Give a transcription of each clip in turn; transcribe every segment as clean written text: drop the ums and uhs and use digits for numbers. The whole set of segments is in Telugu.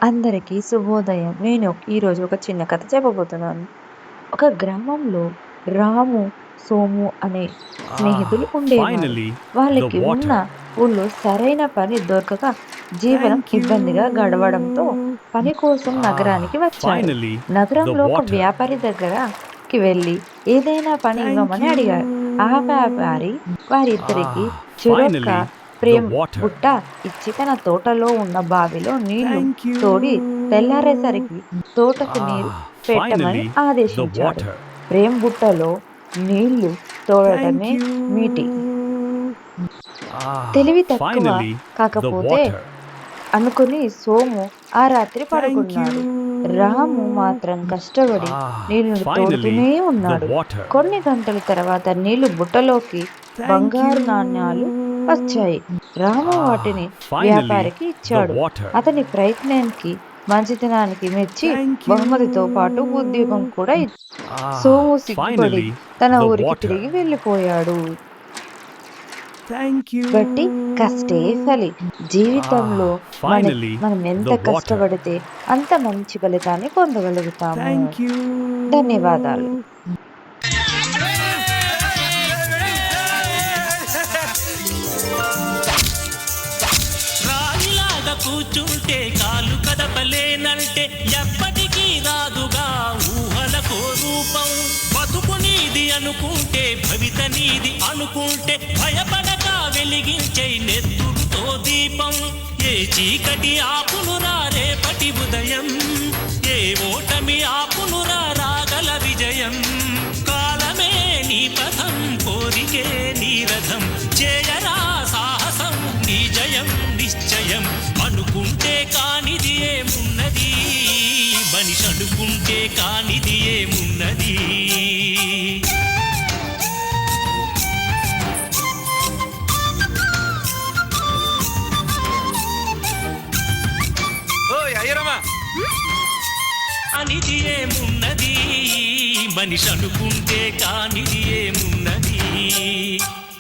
అందరికీ శుభోదయం. నేను ఈరోజు ఒక చిన్న కథ చెప్పబోతున్నాను. ఒక గ్రామంలో రాము, సోము అనే స్నేహితులు ఉండేవారు. Finally, the వాళ్ళకి ఉన్న water. ఊళ్ళో సరైన పని దొరకక జీవనం Thank ఇబ్బందిగా గడవడంతో you. పని కోసం నగరానికి వచ్చారు. Finally, the నగరంలో ఒక water. వ్యాపారి దగ్గరకి వెళ్ళి ఏదైనా పని Thank ఇవ్వమని అడిగారు. ఆ వ్యాపారి వారిద్దరికి చెరొక్క Finally, the ప్రేమ్ water. బుట్ట ఇచ్చి తన తోటలో ఉన్న బావిలో నీళ్లు Thank you. తోడి తెల్లారేసరికి తోటకు నీరు పెట్టమని Finally, the ఆదేశించాడు. water. ప్రేమ్ బుట్టలో నీళ్లు తోడటమే Thank you. మీటి తెలివి తక్కువ Finally, the కాకపోతే water. అనుకుని సోము ఆ రాత్రి Thank పడుకున్నాడు. you. రాము మాత్రం కష్టపడి నీళ్లను Finally, తోడుతూనే the ఉన్నాడు. water. కొన్ని గంటల తర్వాత నీళ్లు బుట్టలోకి Thank బంగారు you. నాణ్యాలు వచ్చాయి. రాము వాటిని Finally, వ్యాపారికి ఇచ్చాడు. the water. అతని ప్రయత్నానికి మంచితనానికి మెచ్చి Thank you. బహుమతితో పాటు ఉద్యోగం కూడా సోము సిగ్గుపడి Finally, తన the ఊరికి water. తిరిగి వెళ్ళిపోయాడు. Thank you. బట్టి కష్టే ఫలి. జీవితంలో Finally, మనం ఎంత the water. కష్టపడితే అంత మంచి ఫలితాన్ని పొందగలుగుతాము. Thank you. ధన్యవాదాలు. రాయిలాగా కూర్చుంటే కాలు కదపలేనంటే ఎప్పటికీ రాదుగా ఊహలకో రూపం. బతుకు నీది అనుకుంటే భవిత నీది అనుకుంటే భయపడక వెలిగించే నెత్తురుతో దీపం. ఏ చీకటి ఆపునురా రేపటి ఉదయం, ఏ ఓటమి ఆపునురా రాగల విజయం. కాలమే నీ పథం, కోరికే నీ రథం, చేయరా సాహసం నీ జయం నిశ్చయం. అనుకుంటే కానిది ఏమున్నది, మనిషి అనుకుంటే కానిది ఏమున్నది. కానిది ఏమున్నది, మనిషి అనుకుంటే కానిది ఏమున్నది.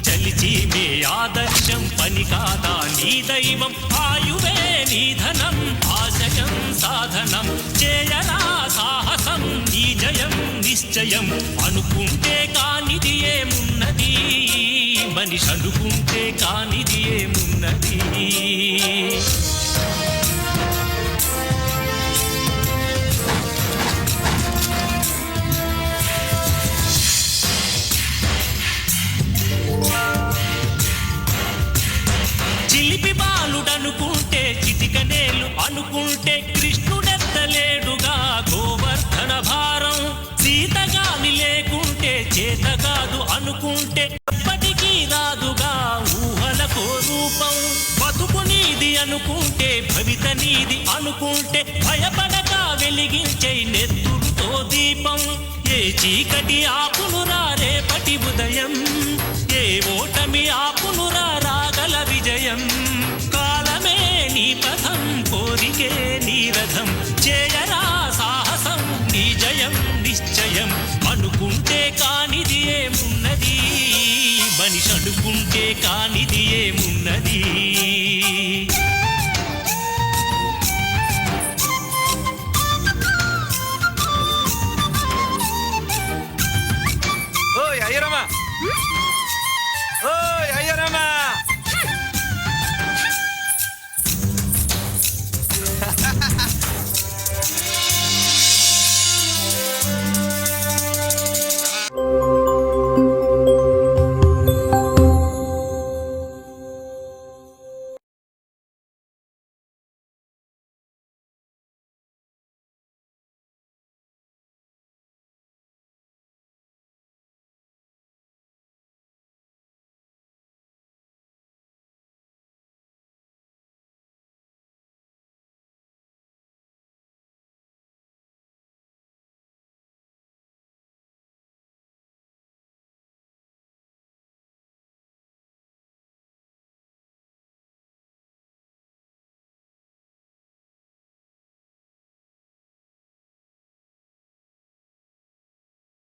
చలిచి మే ఆదర్శం పని కాదా నీ దైవం, ఆయువే నీ ధనం ఆశయం సాధనం. చేయరా సాహసం నీ జయం నిశ్చయం. అనుకుంటే కానిది ఏమున్నది, మనిషి అనుకుంటే కానిది ఏమున్నది. చిలిపి బాలుడనుకుంటే చిటికనేలు అనుకుంటే కృష్ణుడెత్తలేడుగా గోవర్ధన భారం. సీతగాని లేకుంటే చేత కాదు అనుకుంటే ఎప్పటికీ రాదుగా ఊహలకో రూపం. బతుకు నీది అనుకుంటే భవిత నీది అనుకుంటే భయపడక వెలిగించే నెత్తురుతో దీపం. ఏ చీకటి ఆపునురా రేపటి ఉదయం, ఏ ఓటమి ఆపునురా రాగల విజయం. కాలమే నీ పథం, కోరికే నీ రథం, చేయరా సాహసం నీ జయం నిశ్చయం. అనుకుంటే కానిది ఏమున్నది, మనిషి అనుకుంటే కానిది ఏమున్నది.